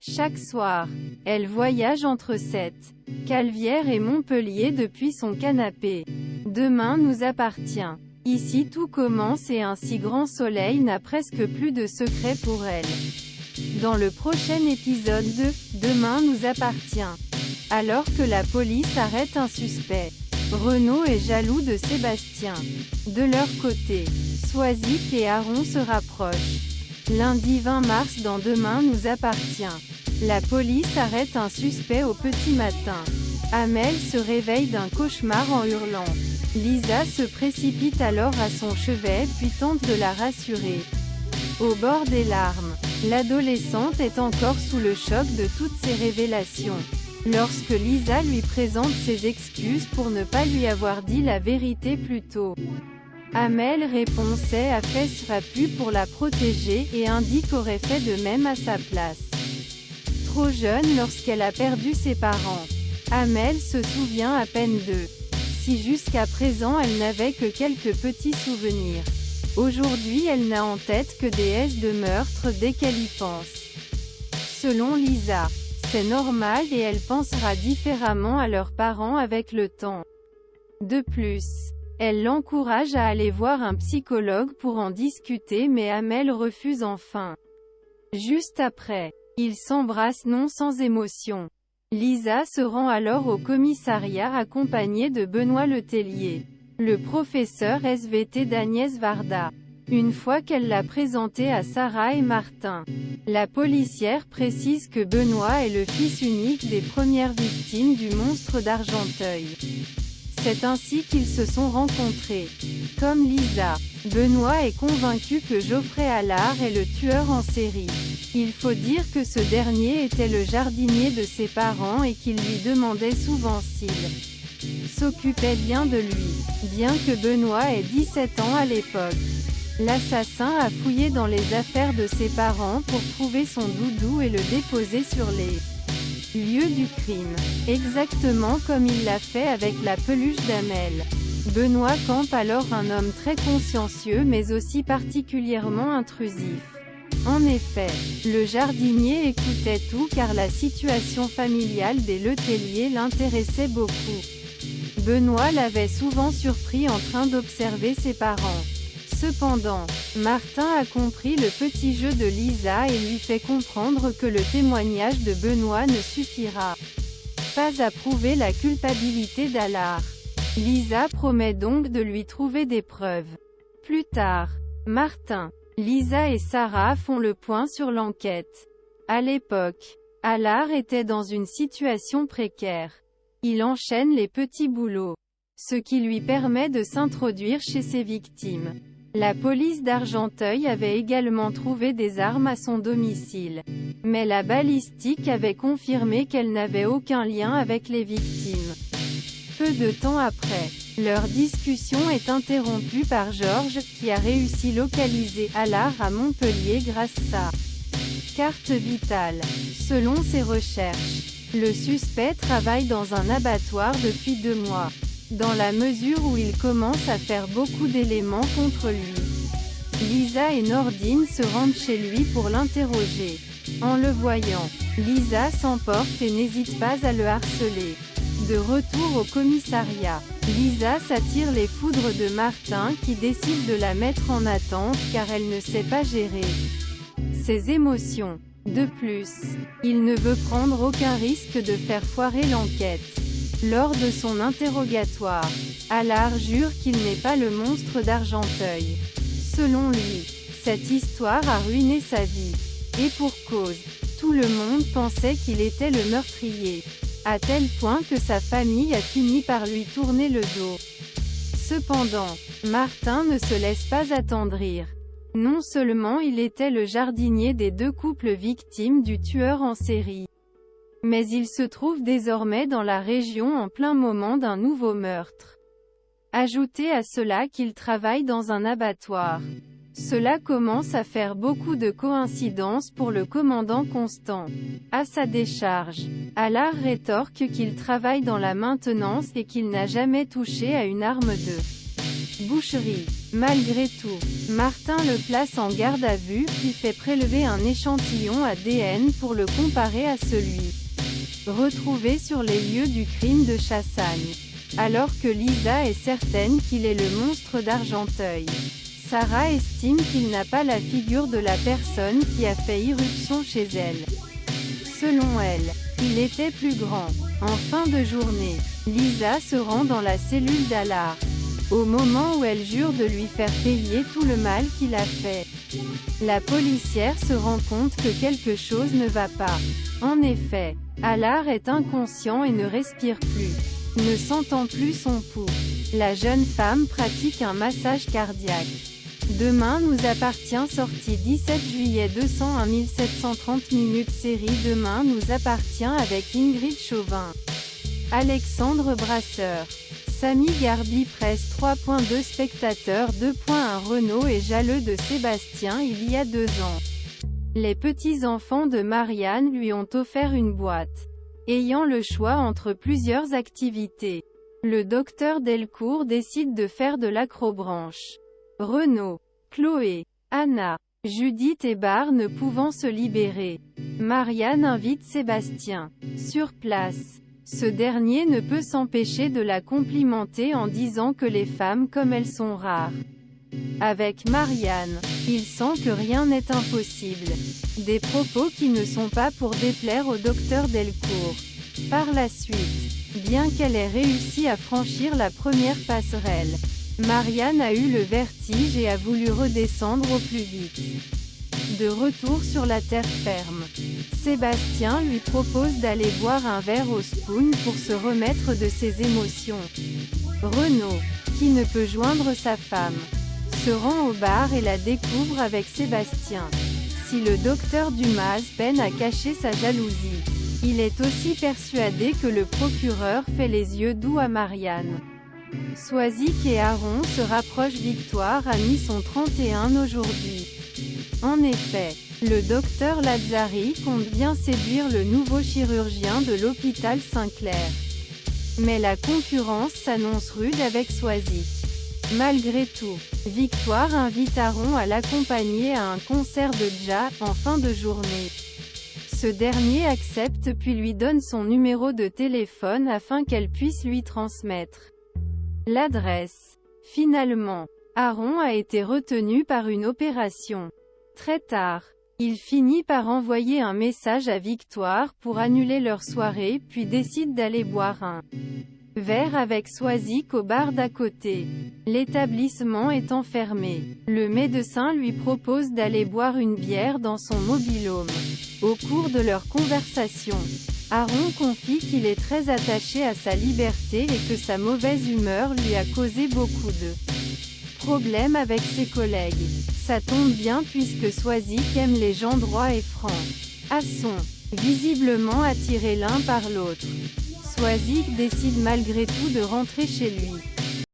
Chaque soir, elle voyage entre Calvière et Montpellier depuis son canapé. Demain nous appartient. Ici tout commence et un si grand soleil n'a presque plus de secret pour elle. Dans le prochain épisode de Demain nous appartient. Alors que la police arrête un suspect, Renaud est jaloux de Sébastien. De leur côté, Soisic et Aaron se rapprochent. Lundi 20 mars dans Demain nous appartient. La police arrête un suspect au petit matin. Amel se réveille d'un cauchemar en hurlant. Lisa se précipite alors à son chevet puis tente de la rassurer. Au bord des larmes, l'adolescente est encore sous le choc de toutes ces révélations. Lorsque Lisa lui présente ses excuses pour ne pas lui avoir dit la vérité plus tôt, Amel répond a fait ce pu pour la protéger et indique aurait fait de même à sa place. Trop jeune lorsqu'elle a perdu ses parents, Amel se souvient à peine d'eux. Si jusqu'à présent elle n'avait que quelques petits souvenirs, aujourd'hui elle n'a en tête que des haies de meurtre dès qu'elle y pense. Selon Lisa, c'est normal et elle pensera différemment à leurs parents avec le temps. De plus, elle l'encourage à aller voir un psychologue pour en discuter mais Amel refuse enfin. Juste après, ils s'embrassent non sans émotion. Lisa se rend alors au commissariat accompagnée de Benoît Letellier, le professeur SVT d'Agnès Varda. Une fois qu'elle l'a présenté à Sarah et Martin, la policière précise que Benoît est le fils unique des premières victimes du monstre d'Argenteuil. C'est ainsi qu'ils se sont rencontrés. Comme Lisa, Benoît est convaincu que Geoffrey Allard est le tueur en série. Il faut dire que ce dernier était le jardinier de ses parents et qu'il lui demandait souvent s'il s'occupait bien de lui, bien que Benoît ait 17 ans à l'époque. L'assassin a fouillé dans les affaires de ses parents pour trouver son doudou et le déposer sur les lieux du crime, exactement comme il l'a fait avec la peluche d'Amel. Benoît campe alors un homme très consciencieux mais aussi particulièrement intrusif. En effet, le jardinier écoutait tout car la situation familiale des Letellier l'intéressait beaucoup. Benoît l'avait souvent surpris en train d'observer ses parents. Cependant, Martin a compris le petit jeu de Lisa et lui fait comprendre que le témoignage de Benoît ne suffira pas à prouver la culpabilité d'Allard. Lisa promet donc de lui trouver des preuves. Plus tard, Martin, Lisa et Sarah font le point sur l'enquête. À l'époque, Allard était dans une situation précaire. Il enchaîne les petits boulots, ce qui lui permet de s'introduire chez ses victimes. La police d'Argenteuil avait également trouvé des armes à son domicile. Mais la balistique avait confirmé qu'elle n'avait aucun lien avec les victimes. Peu de temps après, leur discussion est interrompue par Georges, qui a réussi à localiser Allard à Montpellier grâce à sa carte vitale. Selon ses recherches, le suspect travaille dans un abattoir depuis 2 mois. Dans la mesure où il commence à faire beaucoup d'éléments contre lui, Lisa et Nordine se rendent chez lui pour l'interroger. En le voyant, Lisa s'emporte et n'hésite pas à le harceler. De retour au commissariat, Lisa s'attire les foudres de Martin qui décide de la mettre en attente car elle ne sait pas gérer ses émotions. De plus, il ne veut prendre aucun risque de faire foirer l'enquête. Lors de son interrogatoire, Allard jure qu'il n'est pas le monstre d'Argenteuil. Selon lui, cette histoire a ruiné sa vie. Et pour cause, tout le monde pensait qu'il était le meurtrier. À tel point que sa famille a fini par lui tourner le dos. Cependant, Martin ne se laisse pas attendrir. Non seulement il était le jardinier des 2 couples victimes du tueur en série, mais il se trouve désormais dans la région en plein moment d'un nouveau meurtre. Ajoutez à cela qu'il travaille dans un abattoir. Cela commence à faire beaucoup de coïncidences pour le commandant Constant. À sa décharge, Allard rétorque qu'il travaille dans la maintenance et qu'il n'a jamais touché à une arme de Boucherie. Malgré tout, Martin le place en garde à vue puis fait prélever un échantillon ADN pour le comparer à celui retrouvé sur les lieux du crime de Chassagne. Alors que Lisa est certaine qu'il est le monstre d'Argenteuil, Sarah estime qu'il n'a pas la figure de la personne qui a fait irruption chez elle. Selon elle, il était plus grand. En fin de journée, Lisa se rend dans la cellule d'Allard. Au moment où elle jure de lui faire payer tout le mal qu'il a fait, la policière se rend compte que quelque chose ne va pas. En effet, Allard est inconscient et ne respire plus, ne sentant plus son pouls. La jeune femme pratique un massage cardiaque. Demain nous appartient, sortie 17 juillet 201 730 minutes. Série Demain nous appartient avec Ingrid Chauvin, Alexandre Brasseur, Samy Garbi. Presse 3.2 spectateurs 2.1 Renaud est jaloux de Sébastien il y a 2 ans. Les petits-enfants de Marianne lui ont offert une boîte. Ayant le choix entre plusieurs activités, le docteur Delcourt décide de faire de l'acrobranche. Renaud, Chloé, Anna, Judith et Barre ne pouvant se libérer, Marianne invite Sébastien. Sur place, ce dernier ne peut s'empêcher de la complimenter en disant que les femmes comme elles sont rares. Avec Marianne, il sent que rien n'est impossible. Des propos qui ne sont pas pour déplaire au docteur Delcourt. Par la suite, bien qu'elle ait réussi à franchir la première passerelle, Marianne a eu le vertige et a voulu redescendre au plus vite. De retour sur la terre ferme, Sébastien lui propose d'aller boire un verre au Spoon pour se remettre de ses émotions. Renaud, qui ne peut joindre sa femme, se rend au bar et la découvre avec Sébastien. Si le docteur Dumas peine à cacher sa jalousie, il est aussi persuadé que le procureur fait les yeux doux à Marianne. Swazik et Aaron se rapprochent. Victoire a mis son 31 aujourd'hui. En effet, le docteur Lazzari compte bien séduire le nouveau chirurgien de l'hôpital Saint-Clair. Mais la concurrence s'annonce rude avec Swazik. Malgré tout, Victoire invite Aaron à l'accompagner à un concert de jazz en fin de journée. Ce dernier accepte puis lui donne son numéro de téléphone afin qu'elle puisse lui transmettre l'adresse. Finalement, Aaron a été retenu par une opération. Très tard, il finit par envoyer un message à Victoire pour annuler leur soirée puis décide d'aller boire un verre avec Swazik au bar d'à côté. L'établissement étant fermé, le médecin lui propose d'aller boire une bière dans son mobil-home. Au cours de leur conversation, Aaron confie qu'il est très attaché à sa liberté et que sa mauvaise humeur lui a causé beaucoup de problèmes avec ses collègues. Ça tombe bien puisque Swazik aime les gens droits et francs. À son visiblement attirés l'un par l'autre, Swazik décide malgré tout de rentrer chez lui.